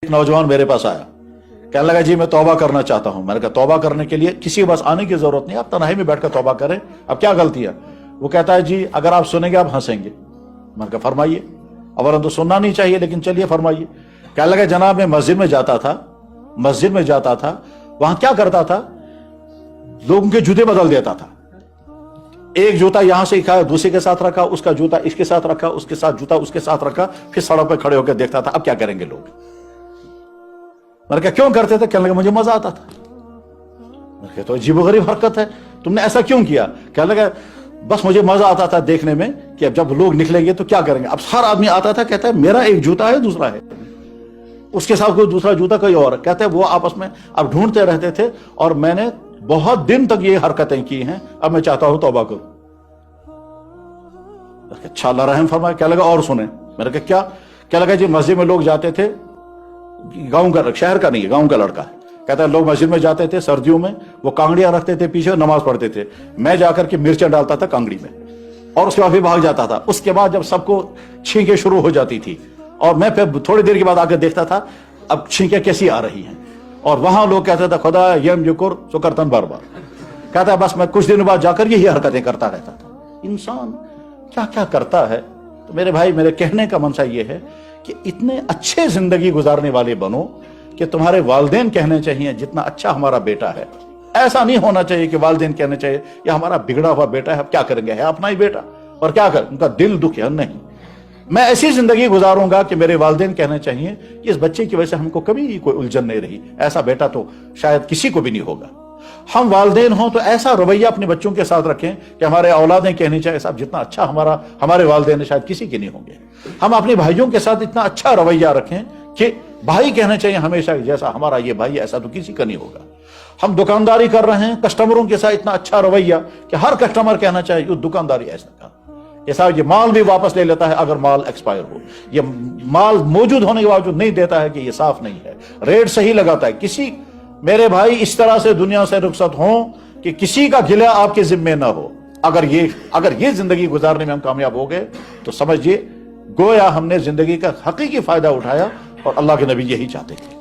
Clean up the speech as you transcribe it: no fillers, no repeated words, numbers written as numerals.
एक नौजवान मेरे पास आया, कहने लगा जी मैं तौबा करना चाहता हूं। मैंने कहा तौबा करने के लिए किसी के पास आने की जरूरत नहीं, आप तन्हाई में बैठकर तौबा करें, अब क्या गलती है? वो कहता है जी अगर आप सुनेंगे आप हंसेंगे। मैंने कहा फरमाइए। अवलन तो सुनना नहीं चाहिए, लेकिन चलिए फरमाइए। कहने लगा जनाब मैं मस्जिद में जाता था, वहां क्या करता था, लोगों के जूते बदल देता था। एक जूता यहां से खाया, दूसरे के साथ रखा, उसका जूता इसके साथ रखा, उसके साथ जूता उसके साथ रखा, फिर सड़क पर खड़े होकर देखता था अब क्या करेंगे लोग। मैंने कहा क्यों करते थे? कहने लगा मुझे मजा आता था। मैंने कहा तो अजीबोगरीब हरकत है, तुमने ऐसा क्यों किया? कहने लगा बस मुझे मजा आता था देखने में कि अब जब लोग निकलेंगे तो क्या करेंगे। अब हर आदमी आता था, कहता है मेरा एक जूता है, दूसरा है, उसके साथ कोई दूसरा जूता कोई और, कहते हैं वो आपस में अब ढूंढते रहते थे। और मैंने बहुत दिन तक ये हरकतें की हैं, अब मैं चाहता हूं तौबा करूं। अच्छा अल्लाह रहम फरमाए। क्या लगा और सुने? मैंने कहा क्या? क्या लगा जी मस्जिद में लोग जाते थे, गांव का, शहर का नहीं है, गांव का लड़का है, कहता है लोग मस्जिद में जाते थे सर्दियों में, वो कांगड़ियां रखते थे पीछे, नमाज पढ़ते थे, मैं जाकर के मिर्चें डालता था कांगड़ी में और उसके बाद फिर भाग जाता था। उसके बाद जब सबको छींकें शुरू हो जाती थी और मैं फिर थोड़ी देर के बाद आकर देखता था अब छींकें कैसी आ रही हैं, और वहां लोग कहते थे खुदा यम जुकुर सुकरतन बार बार। कहता है बस मैं कुछ दिनों बाद जाकर यही हरकतें करता रहता था। इंसान क्या क्या करता है। तो मेरे भाई, मेरे कहने का मनसा ये है कि इतने अच्छे जिंदगी गुजारने वाले बनो कि तुम्हारे वालिदैन कहने चाहिए जितना अच्छा हमारा बेटा है। ऐसा नहीं होना चाहिए कि वालिदैन कहने चाहिए या हमारा बिगड़ा हुआ बेटा है, अब क्या करेंगे, है अपना ही बेटा और क्या कर, उनका दिल दुख है। नहीं, मैं ऐसी जिंदगी गुजारूंगा कि मेरे वालिदैन कहने चाहिए कि इस बच्चे की वजह से हमको कभी कोई उलझन नहीं रही। ऐसा बेटा तो शायद किसी को भी नहीं होगा। हम वालिदैन हों तो ऐसा रवैया अपने बच्चों के साथ रखें कि हमारे औलादें कहनी चाहिए साहब जितना अच्छा हमारे वालिदैन शायद किसी के नहीं होंगे। हम अपने भाइयों के साथ इतना अच्छा रवैया रखें कि भाई कहने चाहिए हमेशा जैसा हमारा ये भाई ऐसा तो किसी का नहीं होगा। हम दुकानदारी कर रहे हैं, कस्टमरों के साथ इतना अच्छा रवैया कि हर कस्टमर कहना चाहिए ये दुकानदारी ऐसा का, ये साहब ये माल भी वापस ले लेता है अगर माल एक्सपायर हो, ये माल मौजूद होने के बावजूद नहीं देता है कि ये साफ नहीं है, रेट सही लगाता है। किसी मेरे भाई इस तरह से दुनिया से रुखसत हो कि किसी का गिला आपके जिम्मे ना हो। अगर ये जिंदगी गुजारने में हम कामयाब हो गए तो समझिए गोया हमने जिंदगी का हकीकी फायदा उठाया, और अल्लाह के नबी यही चाहते थे।